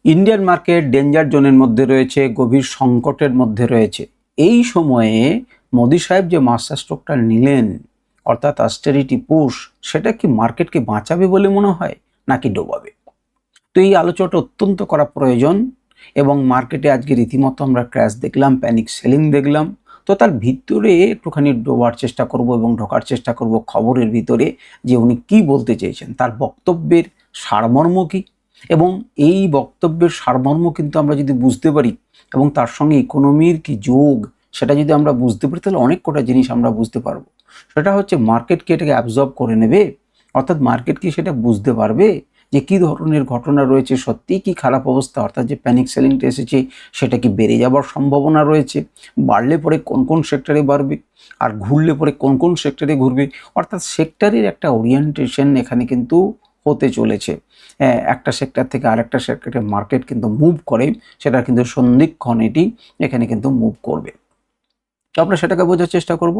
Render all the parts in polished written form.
Indian market danger জোনের মধ্যে রয়েছে, গভীর সংকটের মধ্যে রয়েছে। এই সময়ে মোদি সাহেব যে মাস্টার স্ট্রোকটা নিলেন, অর্থাৎ অস্টেরিটি পুশ, সেটা কি মার্কেটকে বাঁচাবে বলে মনে হয় নাকি ডোবাবে? তো এই আলোচনাটা অত্যন্ত করা প্রয়োজন। এবং মার্কেটে আজকে রীতিমতো আমরা ক্র্যাশ দেখলাম, প্যানিক সেলিং দেখলাম। তো তার ভিতরে একটুখানি ডোবার চেষ্টা করব এবং ঢোকার চেষ্টা করব খবরের ভিতরে, যে উনি কি বলতে চেয়েছেন, তার বক্তব্যের সারমর্ম কী। এবং এই বক্তব্যের সারমর্ম কিন্তু আমরা যদি বুঝতে পারি এবং তার সঙ্গে ইকোনমির কি যোগ, সেটা যদি আমরা বুঝতে পারি, তাহলে অনেক কটা জিনিস আমরা বুঝতে পারবো। সেটা হচ্ছে মার্কেট কি এটাকে অ্যাবজর্ব করে নেবে, অর্থাৎ মার্কেট কি সেটা বুঝতে পারবে যে কী ধরনের ঘটনা রয়েছে, সত্যিই কি খারাপ অবস্থা, অর্থাৎ যে প্যানিক সেলিংটা এসেছে সেটা কি বেড়ে যাওয়ার সম্ভাবনা রয়েছে, বাড়লে পরে কোন কোন সেক্টরে বাড়বে, আর ঘুরলে পরে কোন কোন সেক্টরে ঘুরবে। অর্থাৎ সেক্টরের একটা ওরিয়েন্টেশন এখানে কিন্তু হতে চলেছে। একটা সেক্টর থেকে আরেকটা সেক্টরে মার্কেট কিন্তু মুভ করে, সেটা কিন্তু সন্ধিক্ষণ এটি এখানে কিন্তু মুভ করবে। তো আমরা সেটাকে বোঝার চেষ্টা করব।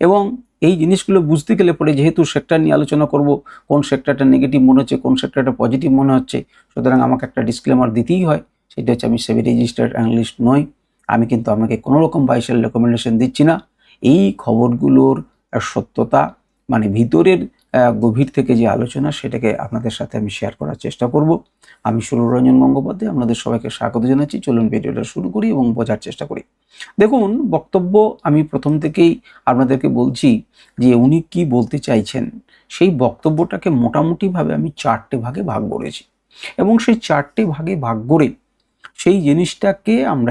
এবং এই জিনিসগুলো বুঝতে গেলে পরে, যেহেতু সেক্টর নিয়ে আলোচনা করব, কোন সেক্টরটা নেগেটিভ মনে হচ্ছে, কোন সেক্টরটা পজিটিভ মনে হচ্ছে, সুতরাং আমাকে একটা ডিসক্লেমার দিতেই হয়। সেটা হচ্ছে আমি সেবি রেজিস্টার্ড অ্যানালিস্ট নই। আমি কিন্তু আপনাকে কোনো রকম বাইশের রেকমেন্ডেশন দিচ্ছি না। এই খবরগুলোর সত্যতা, মানে ভিতরের গভীর থেকে যে আলোচনা, সেটাকে আপনাদের সাথে আমি শেয়ার করার চেষ্টা করব। আমি সুররঞ্জন গঙ্গোপাধ্যায়, আপনাদের সবাইকে স্বাগত জানাচ্ছি। চলুন ভিডিওটা শুরু করি এবং বোঝার চেষ্টা করি। দেখুন, বক্তব্য আমি প্রথম থেকেই আপনাদেরকে বলছি যে উনি কি বলতে চাইছেন, সেই বক্তব্যটাকে মোটামুটিভাবে আমি 4টে ভাগে ভাগ করেছি। এবং সেই 4টে ভাগে ভাগ করে সেই জিনিসটাকে আমরা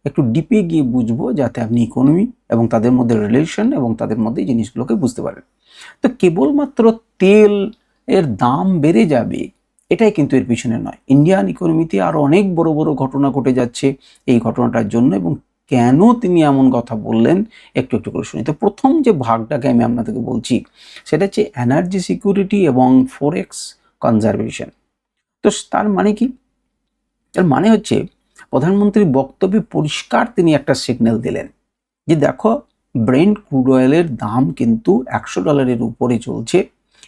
একটু ডিপে গিয়ে বুঝবো, যাতে আপনি ইকোনমি এবং তাদের মধ্যে রিলেশন এবং তাদের মধ্যে জিনিসগুলোকে বুঝতে পারেন। তো কেবলমাত্র তেল এর দাম বেড়ে যাবে, এটাই কিন্তু এর পিছনে নয়। ইন্ডিয়ান ইকোনমিতে আরও অনেক বড় বড় ঘটনা ঘটে যাচ্ছে এই ঘটনাটার জন্য। এবং কেন তিনি এমন কথা বললেন, একটু একটু করে শুনি। তো প্রথম যে ভাগটাকে আমি আপনাদেরকে বলছি, সেটা হচ্ছে এনার্জি সিকিউরিটি এবং ফরেক্স কনজারভেশন। তো তার মানে কি? তার মানে হচ্ছে, প্রধানমন্ত্রীর বক্তব্যে পরিষ্কার তিনি একটা সিগন্যাল দিলেন যে দেখো, ব্রেন্ট ক্রুড অয়েলের দাম কিন্তু $100 উপরে চলছে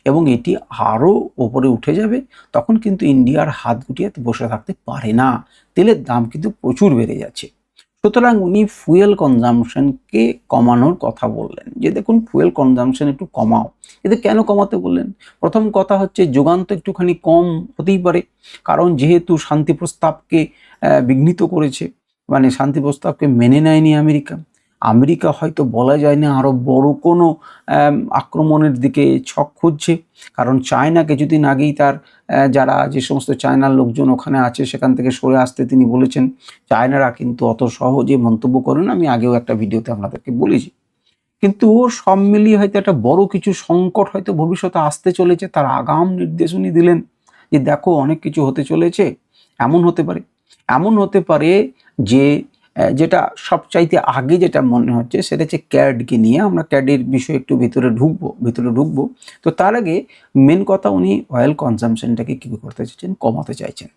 এবং এটি আরও ওপরে উঠে যাবে। তখন কিন্তু ইন্ডিয়ার হাত গুটিয়ে বসে থাকতে পারে না, তেলের দাম কিন্তু প্রচুর বেড়ে যাচ্ছে। সুতরাং উনি ফুয়েল কনজামশনকে কমানোর কথা বললেন, যে দেখুন, ফুয়েল কনজামশন একটু কমাও। এতে কেন কমাতে বললেন? প্রথম কথা হচ্ছে, যোগান তো একটুখানি কম হতেই পারে, কারণ যেহেতু শান্তি প্রস্তাবকে বিঘ্নিত করেছে, মানে শান্তি প্রস্তাবকে মেনে নেয়নি আমেরিকা। আমেরিকা হয়তো বলা যায় না আরও বড় কোনো আক্রমণের দিকে ছক খুঁজছে, কারণ চায়না কিছুদিন আগেই তার যারা যে সমস্ত চায়নার লোকজন ওখানে আছে সেখান থেকে সরে আসতে তিনি বলেছেন। চায়নারা কিন্তু অত সহজে মন্তব্য করে না, আমি আগেও একটা ভিডিওতে আপনাদেরকে বলেছি। কিন্তু সব মিলিয়ে হয়তো একটা বড় কিছু সংকট হয়তো ভবিষ্যতে আসতে চলেছে, তার আগাম নির্দেশ উনি দিলেন যে দেখো, অনেক কিছু হতে চলেছে। এমন হতে পারে যে যেটা সবচাইতে আগে যেটা মনে হচ্ছে, সেটা হচ্ছে ক্যাডকে নিয়ে। আমরা ক্যাডের বিষয়ে একটু ভিতরে ঢুকবো। তো তার আগে মেন কথা, উনি অয়েল কনজামশনটাকে কী করতে চাইছেন, কমাতে চাইছেন।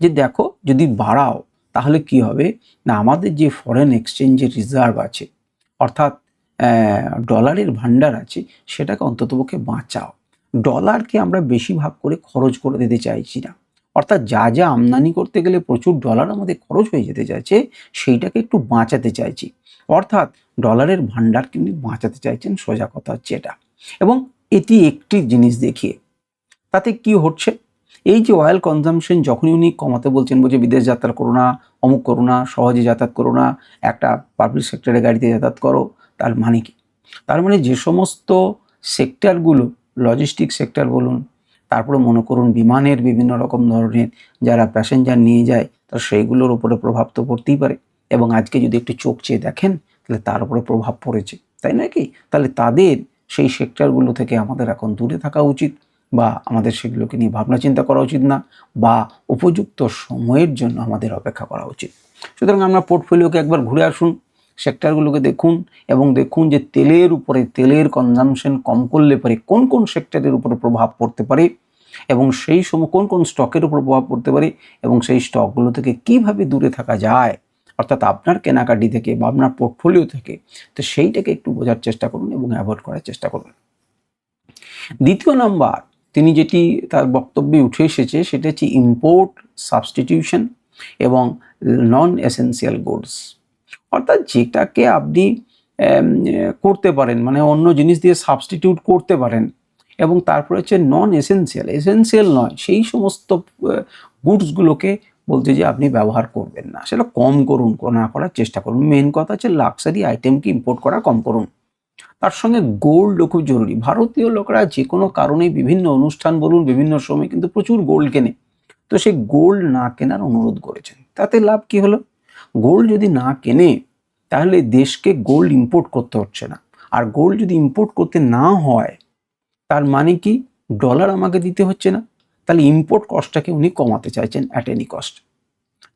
যে দেখো, যদি বাড়াও তাহলে কি হবে না, আমাদের যে ফরেন এক্সচেঞ্জের রিজার্ভ আছে, অর্থাৎ ডলারের ভান্ডার আছে, সেটাকে অন্ততপক্ষে বাঁচাও। ডলারকে আমরা বেশি ভাগ করে খরচ করে দিতে চাইছি না। অর্থাৎ যা যা আমদানি করতে গেলে প্রচুর ডলার আমাদের খরচ হয়ে যেতে চাইছে, সেইটাকে একটু বাঁচাতে চাইছি। অর্থাৎ ডলারের ভান্ডার কিন্তু বাঁচাতে চাইছেন, সোজা কথা হচ্ছে এটা। এবং এটি একটি জিনিস দেখিয়ে তাতে কি হচ্ছে, এই যে অয়েল কনজামশন যখনই উনি কমাতে বলছেন, বলছে বিদেশ যাত্রা করো না, অমুক করো না, সহজে যাতায়াত করো না, একটা পাবলিক সেক্টরে গাড়িতে যাতায়াত করো। তার মানে কি? তার মানে যে সমস্ত সেক্টরগুলো, লজিস্টিক সেক্টর বলুন, তারপরে মনে করুন বিমানের বিভিন্ন রকম ধরনের যারা প্যাসেঞ্জার নিয়ে যায়, তো সেইগুলোর উপরে প্রভাব তো পড়তেই পারে। এবং আজকে যদি একটু চোখ চেয়ে দেখেন, তাহলে তার উপরে প্রভাব পড়েছে, তাই নয় কি? তাহলে তাদের সেই সেক্টরগুলো থেকে আমাদের এখন দূরে থাকা উচিত, বা আমাদের সেগুলোকে নিয়ে ভাবনা চিন্তা করা উচিত না, বা উপযুক্ত সময়ের জন্য আমাদের অপেক্ষা করা উচিত। সুতরাং আমরা পোর্টফোলিওকে একবার ঘুরে আসুন, সেক্টরগুলোকে দেখুন এবং দেখুন যে তেলের কনজামশন কম করলে পরে কোন কোন সেক্টরের উপরে প্রভাব পড়তে পারে, এবং সেই সময় কোন কোন স্টকের উপর প্রভাব পড়তে পারে, এবং সেই স্টকগুলো থেকে কিভাবে দূরে থাকা যায়, অর্থাৎ আপনার কেনাকাটি থেকে বা আপনার পোর্টফোলিও থেকে। তো সেইটাকে একটু বোঝার চেষ্টা করুন এবং অ্যাভয়েড করার চেষ্টা করুন। দ্বিতীয় নাম্বার, তিনি যেটি তার বক্তব্যে উঠে এসেছে, সেটা হচ্ছে ইম্পোর্ট সাবস্টিটিউশন এবং নন এসেন্সিয়াল গুডস, অর্থাৎ যেটাকে আপনি করতে পারেন, মানে অন্য জিনিস দিয়ে সাবস্টিটিউট করতে পারেন, এবং তারপরে হচ্ছে নন এসেন্সিয়াল নয় সেই সমস্ত গুডসগুলোকে বলতে যে আপনি ব্যবহার করবেন না, সেটা কম করুন, না করার চেষ্টা করুন। মেন কথা হচ্ছে লাক্সারি আইটেমকে ইম্পোর্ট করা কম করুন। তার সঙ্গে গোল্ডও খুব জরুরি। ভারতীয় লোকরা যে কোনো কারণে বিভিন্ন অনুষ্ঠান বলুন, বিভিন্ন সময় কিন্তু প্রচুর গোল্ড কেনে, তো সেই গোল্ড না কেনার অনুরোধ করেছেন। তাতে লাভ কি হলো? গোল্ড যদি না কেনে তাহলে দেশকে গোল্ড ইম্পোর্ট করতে হচ্ছে না, আর গোল্ড যদি ইম্পোর্ট করতে না হয় তার মানে কি ডলার আমাকে দিতে হচ্ছে না, তাহলে ইম্পোর্ট কস্টটাকে উনি কমাতে চাইছেন অ্যাট এনি কস্ট,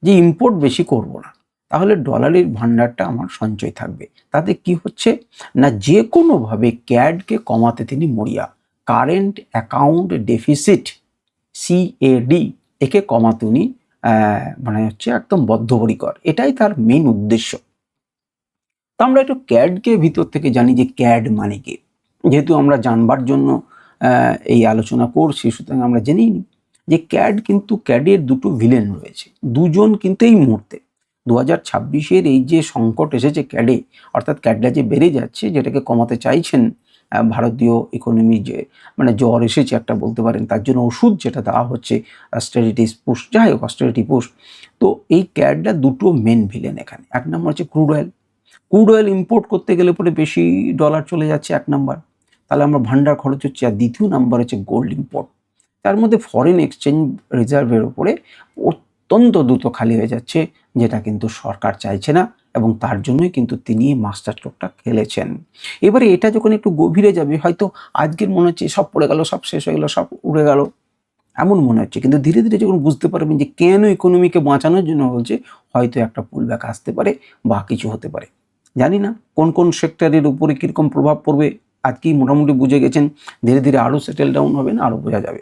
যে ইম্পোর্ট বেশি করব না, তাহলে ডলারের ভান্ডারটা আমার সঞ্চয় থাকবে। তাতে কি হচ্ছে না, যে কোনোভাবে ক্যাডকে কমাতে তিনি মরিয়া। কারেন্ট অ্যাকাউন্ট ডেফিসিট, CAD, একে কমাতে উনি মানে হচ্ছে একদম বদ্ধপরিকর, এটাই তার মেন উদ্দেশ্য। তো আমরা একটু ক্যাডকে ভিতর থেকে জানি যে ক্যাড মানে কি, যেহেতু আমরা জানবার জন্য এই আলোচনা করছি, সুতরাং আমরা জেনেই নিই যে ক্যাডের দুটো ভিলেন রয়েছে, দুজন কিন্তু এই মুহূর্তে 2026-এর এই যে সংকট এসেছে ক্যাডে, অর্থাৎ ক্যাডটা যে বেড়ে যাচ্ছে, যেটাকে কমাতে চাইছেন ভারতীয় ইকোনমি, যে মানে জ্বর এসেছে একটা বলতে পারেন, তার জন্য ওষুধ যেটা দেওয়া হচ্ছে অস্টেরিটি পুশ, যাই হোক অস্টেরিটি পুশ। তো এই ক্যাডটা দুটো মেন ভিলেন এখানে। এক নম্বর হচ্ছে ক্রুড অয়েল ইম্পোর্ট করতে গেলে পরে বেশি ডলার চলে যাচ্ছে, এক নাম্বার, তাহলে আমরা ভান্ডার খরচ হচ্ছে। আর দ্বিতীয় নাম্বার হচ্ছে গোল্ড ইম্পোর্ট, তার মধ্যে ফরেন এক্সচেঞ্জ রিজার্ভের উপরে অত্যন্ত দ্রুত খালি হয়ে যাচ্ছে, যেটা কিন্তু সরকার চাইছে না, এবং তার জন্যই কিন্তু তিনি মাস্টার স্ট্রোকটা খেলেছেন। এবারে এটা যখন একটু গভীরে যাবে, হয়তো আজকের মনে হচ্ছে সব পড়ে গেল, সব শেষ হয়ে গেল, সব উড়ে গেল, এমন মনে হচ্ছে, কিন্তু ধীরে ধীরে যখন বুঝতে পারবেন যে কেন ইকোনমিকে বাঁচানোর জন্য বলছে, হয়তো একটা পুলব্যাক আসতে পারে বা কিছু হতে পারে। জানি না কোন কোন সেক্টরের উপরে কীরকম প্রভাব পড়বে, আজকেই মোটামুটি বুঝে গেছেন, ধীরে ধীরে আরও সেটেল ডাউন হবে না, আরও বোঝা যাবে।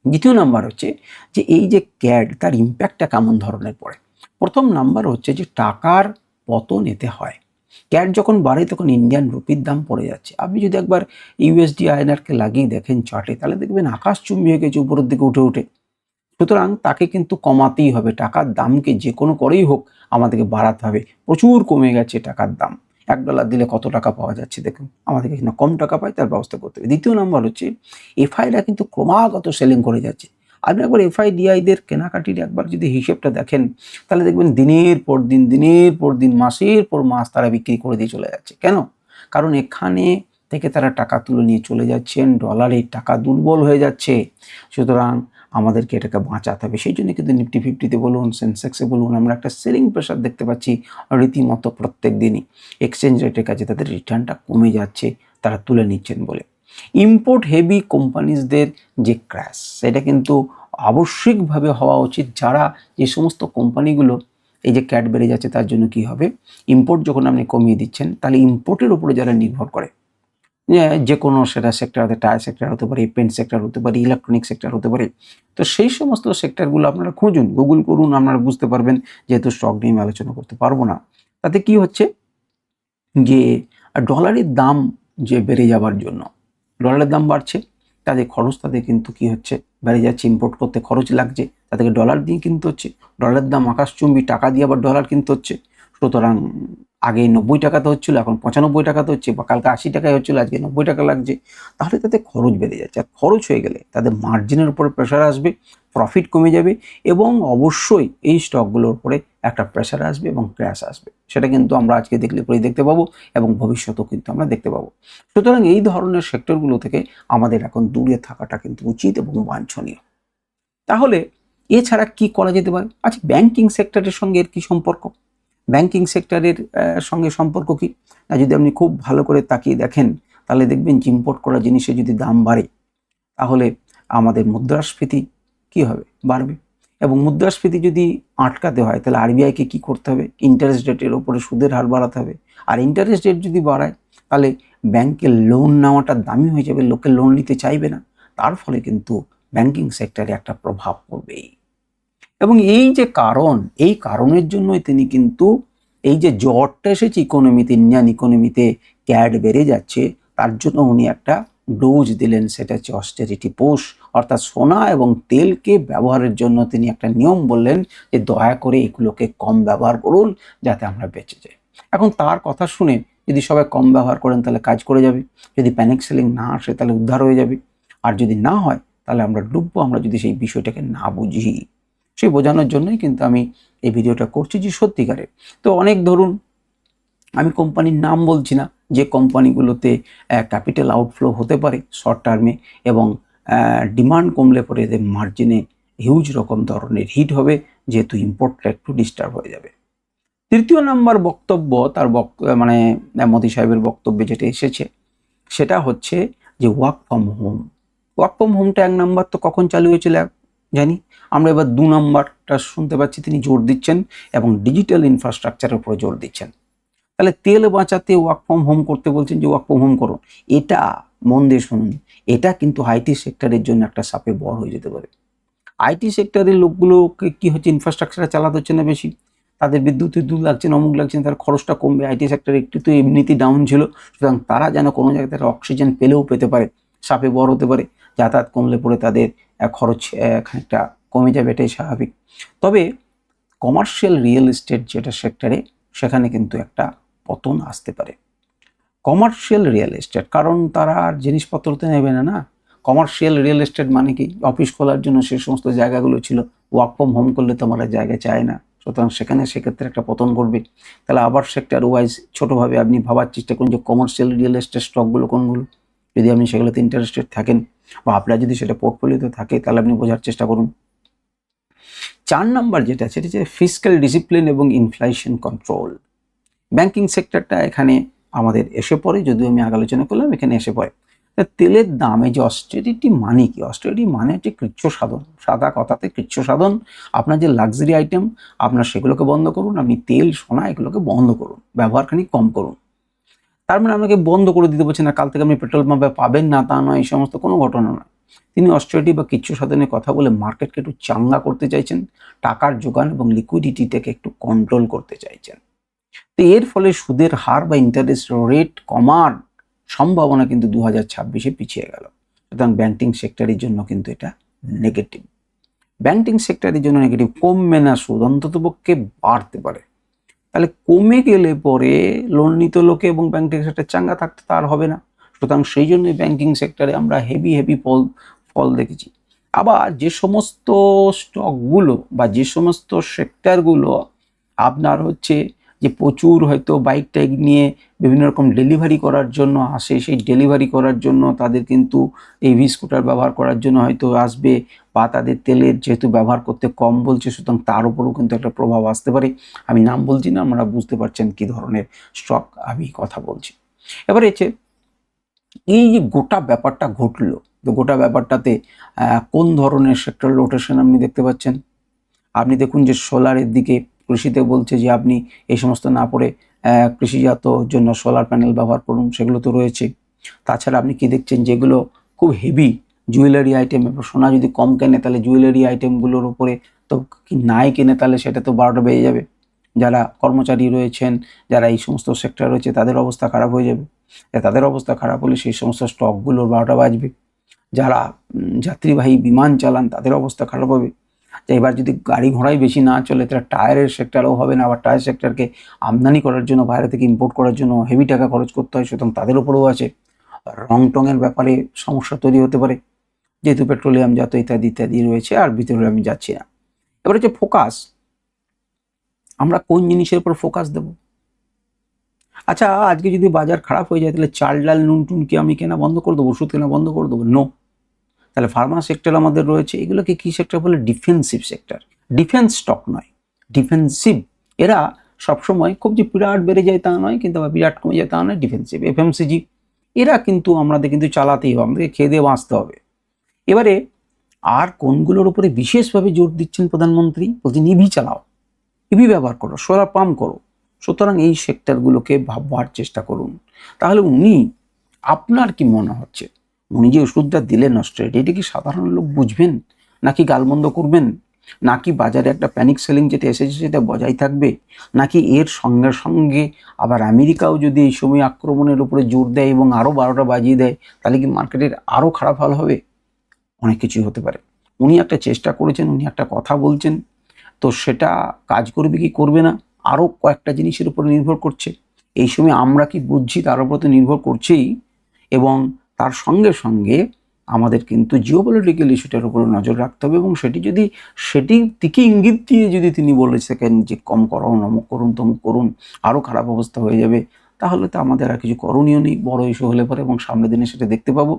দ্বিতীয় নাম্বার হচ্ছে যে এই যে ক্যাড, তার ইম্প্যাক্টটা কেমন ধরনের পড়ে। প্রথম নাম্বার হচ্ছে যে টাকার পতন এতে হয়। ক্যাড যখন বাড়ে তখন ইন্ডিয়ান রুপির দাম পড়ে যাচ্ছে। আপনি যদি একবার USD INRকে লাগিয়ে দেখেন চার্টে, তাহলে দেখবেন আকাশচুম্বী হয়ে গেছে উপরের দিকে উঠে উঠে। সুতরাং তাকে কিন্তু কমাতেই হবে, টাকার দামকে যে কোনো করেই হোক আমাদেরকে বাড়াতে হবে। প্রচুর কমে গেছে টাকার দাম, $1 দিলে কত টাকা পাওয়া যাচ্ছে দেখুন, আমাদেরকে এখানে কম টাকা পায়, তার ব্যবস্থা করতে হবে। দ্বিতীয় নম্বর হচ্ছে FIরা কিন্তু ক্রমাগত সেলিং করে যাচ্ছে। আপনি একবার FIDIদের কেনাকাটির একবার যদি হিসেবটা দেখেন, তাহলে দেখবেন দিনের পর দিন মাসের পর মাস তারা বিক্রি করে দিয়ে চলে যাচ্ছে। কেন? কারণ এখানে থেকে তারা টাকা তুলে নিয়ে চলে যাচ্ছেন, ডলারের টাকা দুর্বল হয়ে যাচ্ছে। সুতরাং আমাদেরকে এটাকে বাঁচাতে হবে। সেই জন্য কিন্তু নিফটি 50-তে বলুন, সেন্সেক্সে বলুন, আমরা একটা সেলিং প্রেশার দেখতে পাচ্ছি রীতিমতো প্রত্যেক দিনই। এক্সচেঞ্জ রেটের কাছে তাদের রিটার্নটা কমে যাচ্ছে, তারা তুলে নিচ্ছেন বলে। ইম্পোর্ট হেভি কোম্পানিজদের যে ক্র্যাশ, সেটা কিন্তু আবশ্যিকভাবে হওয়া উচিত। যারা যে সমস্ত কোম্পানিগুলো এই যে ক্যাড বেড়ে যাচ্ছে, তার জন্য কি হবে, ইম্পোর্ট যখন আপনি কমিয়ে দিচ্ছেন, তাহলে ইম্পোর্টের উপরে যারা নির্ভর করে, যে কোনো সেটা সেক্টর হতে, টায়ার সেক্টর হতে পারে, পেন্ট সেক্টর হতে পারে, ইলেকট্রনিক সেক্টর হতে পারে, তো সেই সমস্ত সেক্টরগুলো আপনারা খুঁজুন, গুগল করুন, আপনারা বুঝতে পারবেন। যেহেতু স্টক নিয়ে আমি আলোচনা করতে পারবো না, তাতে কি হচ্ছে যে ডলারের দাম যে বেড়ে যাবার জন্য, ডলারের দাম বাড়ছে, তাদের খরচ, তাদের কিন্তু কি হচ্ছে, বেড়ে যাচ্ছে, ইম্পোর্ট করতে খরচ লাগছে, তাদেরকে ডলার দিয়ে কিনতে হচ্ছে। ডলারের দাম আকাশচুম্বী, টাকা দিয়ে আবার ডলার কিনতে হচ্ছে। সুতরাং আগে 90 টাকাতে হচ্ছিল, এখন 95 টাকাতে হচ্ছে, বা কালকে 80 টাকায় হচ্ছিল, আজকে 90 টাকা লাগছে। তাহলে তাতে খরচ বেড়ে যাচ্ছে, আর খরচ হয়ে গেলে তাদের মার্জিনের উপরে প্রেশার আসবে, প্রফিট কমে যাবে, এবং অবশ্যই এই স্টকগুলোর উপরে একটা প্রেশার আসবে এবং ক্র্যাশ আসবে। সেটা কিন্তু আমরা আজকে দেখলে পরেই দেখতে পাবো, এবং ভবিষ্যতেও কিন্তু আমরা দেখতে পাবো। সুতরাং এই ধরনের সেক্টরগুলো থেকে আমাদের এখন দূরে থাকাটা কিন্তু উচিত এবং বাঞ্ছনীয়। তাহলে এছাড়া কি করা যেতে পারে? আচ্ছা, ব্যাংকিং সেক্টরের সঙ্গে এর কি সম্পর্ক? ব্যাংকিং সেক্টরের সঙ্গে সম্পর্ক কি না, যদি আপনি খুব ভালো করে তাকিয়ে দেখেন, তাহলে দেখবেন যে ইম্পোর্ট করা জিনিসের যদি দাম বাড়ে, তাহলে আমাদের মুদ্রাস্ফীতি কি হবে, বাড়বে। এবং মুদ্রাস্ফীতি যদি আটকাতে হয়, তাহলে RBIকে কি করতে হবে, ইন্টারেস্ট রেটের ওপরে সুদের হার বাড়াতে হবে। আর ইন্টারেস্ট রেট যদি বাড়ায়, তাহলে ব্যাংকের লোন নেওয়াটা দামি হয়ে যাবে, লোকে লোন নিতে চাইবে না, তার ফলে কিন্তু ব্যাংকিং সেক্টরে একটা প্রভাব পড়বেই। এবং এই যে কারণ, এই কারণের জন্যই তিনি কিন্তু এই যে জ্বরটা এসেছে ইকোনমিতে, ইন্ডিয়ান ইকোনমিতে ক্যাড বেড়ে যাচ্ছে, তার জন্য উনি একটা ডোজ দিলেন, সেটা হচ্ছে অস্টেরিটি পুশ, অর্থাৎ সোনা এবং তেলকে ব্যবহারের জন্য তিনি একটা নিয়ম বললেন যে দয়া করে এগুলোকে কম ব্যবহার করুন যাতে আমরা বেঁচে যাই। এখন তার কথা শুনে যদি সবাই কম ব্যবহার করেন তাহলে কাজ করে যাবে, যদি প্যানিক সেলিং না আসে তাহলে উদ্ধার হয়ে যাবে, আর যদি না হয় তাহলে আমরা ডুববো, আমরা যদি সেই বিষয়টাকে না বুঝি। সেই বোঝানোর জন্যই কিন্তু আমি এই ভিডিওটা করছি যে সত্যিকারের। তো অনেক ধরুন আমি কোম্পানির নাম বলছি না, যে কোম্পানিগুলোতে ক্যাপিটাল আউটফ্লো হতে পারে শর্ট টার্মে এবং ডিমান্ড কমলে পরে এদের মার্জিনে হিউজ রকম ধরনের হিট হবে, যেহেতু ইম্পোর্টটা একটু ডিস্টার্ব হয়ে যাবে। তৃতীয় নাম্বার বক্তব্য তার মানে মোদি সাহেবের বক্তব্যে যেটা এসেছে সেটা হচ্ছে যে work from home. Work from হোমটা 1 নাম্বার তো কখন চালু হয়েছিল জানি আমরা, এবার 2 নাম্বারটা শুনতে পাচ্ছি তিনি জোর দিচ্ছেন এবং ডিজিটাল ইনফ্রাস্ট্রাকচারের উপরে জোর দিচ্ছেন। তাহলে তেল বাঁচাতে ওয়ার্ক ফ্রম হোম করতে বলছেন যে ওয়ার্ক ফ্রম হোম করুন। এটা মন দিয়ে শুনুন, এটা কিন্তু আইটি সেক্টরের জন্য একটা সাপে বর হয়ে যেতে পারে। আইটি সেক্টরের লোকগুলোকে কি হচ্ছে, ইনফ্রাস্ট্রাকচার চালাতে হচ্ছে না বেশি, তাদের বিদ্যুতের দুধ লাগছে না, অমুক লাগছে না, তার খরচটা কমবে। আইটি সেক্টর একটু তো এমনিতেই ডাউন ছিল, সুতরাং তারা যেন কোনো জায়গায় তারা অক্সিজেন পেলেও পেতে পারে, সাপে বর হতে পারে, যাতায়াত কমলে পরে তাদের খরচ খানিকটা কমে যাবে, এটাই স্বাভাবিক। তবে কমার্শিয়াল রিয়েল এস্টেট যেটা সেক্টরে, সেখানে কিন্তু একটা পতন আসতে পারে। কমার্শিয়াল রিয়েল এস্টেট, কারণ তারা আর জিনিসপত্র তো নেবে না। কমার্শিয়াল রিয়েল এস্টেট মানে কি, অফিস খোলার জন্য সে সমস্ত জায়গাগুলো ছিল, ওয়ার্ক ফ্রম হোম করলে তো আমরা জায়গা চায় না, সুতরাং সেক্ষেত্রে একটা পতন করবে। তাহলে আবার সেক্টর ওয়াইজ ছোটোভাবে আপনি ভাবার চেষ্টা করুন যে কমার্শিয়াল রিয়েল এস্টেট স্টকগুলো কোনগুলো, যদি আপনি সেগুলোতে ইন্টারেস্টেড থাকেন বা আপনার যদি সেটা পোর্টফোলিওতে থাকে তাহলে আপনি বোঝার চেষ্টা করুন। 4 নাম্বার যেটা সেটা হচ্ছে ফিসক্যাল ডিসিপ্লিন এবং ইনফ্লেশন কন্ট্রোল। ব্যাংকিং সেক্টরটা এখানে আমাদের এসে পড়ে, যদিও আমি আগে আলোচনা করলাম এখানে এসে পড়ে। তেলের দাম, এই যে অস্টেরিটি মানে কি, অস্টেরিটি মানে হচ্ছে কৃচ্ছ সাধন, সাদা কথাতে কৃচ্ছ সাধন। আপনার যে লাক্সারি আইটেম আপনার সেগুলোকে বন্ধ করুন, আপনি তেল সোনা এগুলোকে বন্ধ করুন, ব্যবহারখানি কম করুন। তার মানে আপনাকে বন্ধ করে দিতে বলছে না, কাল থেকে আপনি পেট্রোল পাম্পে পাবেন না তা নয়, এই সমস্ত কোনো ঘটনা নয়। তিনি অস্টেরিটি বা কৃচ্ছ সাধনের কথা বলে মার্কেটকে একটু চাঙ্গা করতে চাইছেন, টাকার যোগান এবং লিকুইডিটিটাকে একটু কন্ট্রোল করতে চাইছেন। তো এর ফলে সুদের হার বা ইন্টারেস্ট রেট কমার সম্ভাবনা কিন্তু 2026-এ পিছিয়ে গেল। সুতরাং ব্যাংকিং সেক্টরের জন্য কিন্তু এটা নেগেটিভ। ব্যাংকিং সেক্টরের জন্য নেগেটিভ, কমবে না সুদ, অন্ততপক্ষে বাড়তে পারে। তাহলে কমে গেলে পরে লোন নিত লোকে এবং ব্যাংকিং সেক্টর চাঙ্গা থাকতে তার হবে না। সুতরাং সেই জন্যই ব্যাংকিং সেক্টরে আমরা হেভি ফল দেখেছি। আবার যে সমস্ত স্টকগুলো বা যে সমস্ত সেক্টরগুলো আপনার হচ্ছে যে প্রচুর হয়তো বাইক টাইক নিয়ে বিভিন্ন রকম ডেলিভারি করার জন্য আসে, সেই ডেলিভারি করার জন্য তাদের কিন্তু ইভি স্কুটার ব্যবহার করার জন্য হয়তো আসবে, বা তাদের তেলের যেহেতু ব্যবহার করতে কম বলছে, সুতরাং তার উপরেও কিন্তু একটা প্রভাব আসতে পারে। আমি নাম বলছি না, আপনারা বুঝতে পারছেন কী ধরনের স্টক আমি কথা বলছি। এবার হচ্ছে এই যে গোটা ব্যাপারটা ঘটলো, তো গোটা ব্যাপারটাতে কোন ধরনের সেক্টর রোটেশন আপনি দেখতে পাচ্ছেন। আপনি দেখুন যে সোলারের দিকে কৃষিতে বলছে যে আপনি এই সমস্ত না পড়ে কৃষিজাত জন্য সোলার প্যানেল ব্যবহার করুন, সেগুলো তো রয়েছে। তাছাড়া আপনি কি দেখছেন, যেগুলো খুব হেভি জুয়েলারি আইটেম, সোনা যদি কম কেনে তাহলে জুয়েলারি আইটেমগুলোর উপরে তো কি নাই কেনে, তাহলে সেটা তো 12টা বেজে যাবে। যারা কর্মচারী রয়েছেন, যারা এই সমস্ত সেক্টর রয়েছে, তাদের অবস্থা খারাপ হয়ে যাবে। তাদের অবস্থা খারাপ হলে সেই সমস্ত স্টকগুলোর 12টা বাজবে। যারা যাত্রীবাহী বিমান চালান তাদের অবস্থা খারাপ হবে। এবার যদি গাড়ি ঘোড়াই বেশি না চলে তাহলে টায়ারের সেক্টরও হবে না, আবার টায়ার সেক্টরকে আমদানি করার জন্য, বাইরে থেকে ইম্পোর্ট করার জন্য হেভি টাকা খরচ করতে হয়, সুতরাং তাদের উপরেও আছে। রং টঙের ব্যাপারে সমস্যা তৈরি হতে পারে, যেহেতু পেট্রোলিয়াম জাত ইত্যাদি ইত্যাদি রয়েছে, আর ভিতরে আমি যাচ্ছি না। এবার হচ্ছে ফোকাস, আমরা কোন জিনিসের উপর ফোকাস দেব। আচ্ছা, আজকে যদি বাজার খারাপ হয়ে যায় তাহলে চাল ডাল নুন টুন কি আমি কেনা বন্ধ করে দেবো, ওষুধ কেনা বন্ধ করে দেবো? নো। তাহলে ফার্মা সেক্টর আমাদের রয়েছে, এগুলোকে কি সেক্টর বলে? Defensive sector. ডিফেন্স স্টক নয়, ডিফেন্সিভ। এরা সবসময় খুব যে বিরাট বেড়ে যায় তা নয়, কিন্তু আবার বিরাট কমে যায় তা নয়, ডিফেন্সিভ। এফএমসিজি এরা কিন্তু আমাদের কিন্তু চালাতেই হবে, আমাদেরকে খেয়ে দিয়ে বাঁচতে হবে। এবারে আর কোনগুলোর উপরে বিশেষভাবে জোর দিচ্ছেন প্রধানমন্ত্রী? বলছেন ইভি চালাও, ইভি ব্যবহার করো, সোলার পাম্প করো। সুতরাং এই সেক্টরগুলোকে ভাববার চেষ্টা করুন। তাহলে আপনার কি মনে হচ্ছে, উনি যে ওষুধটা দিলেন অস্ট্রেলিয়া, এটা কি সাধারণ লোক বুঝবেন, নাকি গালমন্দ করবেন, নাকি বাজারে একটা প্যানিক সেলিং যেটা এসেছে সেটা বজায় থাকবে, নাকি এর সঙ্গে সঙ্গে আবার আমেরিকাও যদি এই সময় আক্রমণের উপরে জোর দেয় এবং আরও 12টা বাজিয়ে দেয়, তাহলে কি মার্কেটের আরও খারাপ হাল হবে? অনেক কিছুই হতে পারে। উনি একটা চেষ্টা করেছেন, উনি একটা কথা বলছেন, তো সেটা কাজ করবে কি করবে না আরও কয়েকটা জিনিসের উপর নির্ভর করছে। এই সময় আমরা কি বুঝছি তার উপর তো নির্ভর করছেই, এবং তার সঙ্গে সঙ্গে আমাদের কিন্তু জিওপলিটিক্যাল ইস্যুটার উপর নজর রাখতে হবে, এবং সেটি যদি সেটির দিকে ইঙ্গিত দিয়ে যদি তিনি বলে থাকেন যে কম করুন, অমুক করুন, তমুক করুন, আরও খারাপ অবস্থা হয়ে যাবে, তাহলে তো আমাদের আর কিছু করণীয় নেই বড় ইস্যু হলে পরে, এবং সামনের দিনে সেটা দেখতে পাবো।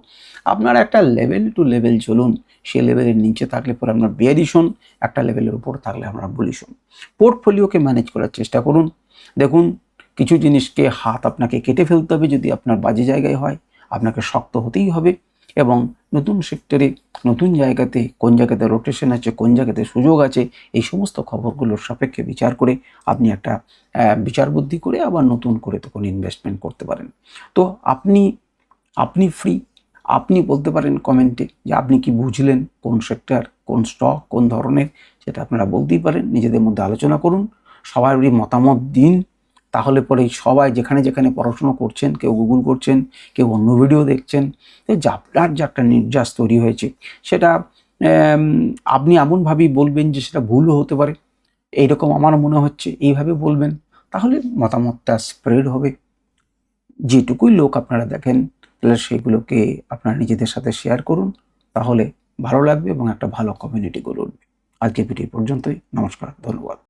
আপনারা একটা লেভেল টু লেভেল চলুন, সে লেভেলের নিচে থাকলে পরে আপনার বেয়ারিশ হন, একটা লেভেলের উপর থাকলে আমরা বুলিশ হন। পোর্টফোলিওকে ম্যানেজ করার চেষ্টা করুন। দেখুন, কিছু জিনিসকে হাত আপনাকে কেটে ফেলতে হবে যদি আপনার বাজে জায়গায় হয়, আপনাকে শক্ত হতেই হবে, এবং নতুন সেক্টরে, নতুন জায়গাতে কোন জায়গাতে রোটেশন আছে, কোন জায়গাতে সুযোগ আছে, এই সমস্ত খবরগুলোর সাপেক্ষে বিচার করে আপনি একটা বিচার বুদ্ধি করে আবার নতুন করে তখন ইনভেস্টমেন্ট করতে পারেন। তো আপনি ফ্রি, আপনি বলতে পারেন কমেন্টে যে আপনি কি বুঝলেন, কোন সেক্টর, কোন স্টক, কোন ধরনের, সেটা আপনারা বলতেই পারেন। নিজেদের মধ্যে আলোচনা করুন, সবারই মতামত দিন, তাহলে পরে সবাই যেখানে যেখানে পড়াশুনো করছেন, কেউ গুগল করছেন, কেউ অন্য ভিডিও দেখছেন, আপনার যে একটা নির্যাস তৈরি হয়েছে সেটা আপনি এমনভাবেই বলবেন যে সেটা ভুলও হতে পারে, এইরকম আমার মনে হচ্ছে, এইভাবে বলবেন, তাহলে মতামতটা স্প্রেড হবে। যেটুকুই লোক আপনারা দেখেন, তাহলে সেগুলোকে আপনারা নিজেদের সাথে শেয়ার করুন, তাহলে ভালো লাগবে এবং একটা ভালো কমিউনিটি গড়ে উঠবে। আজকের ভিডিও পর্যন্তই। নমস্কার, ধন্যবাদ।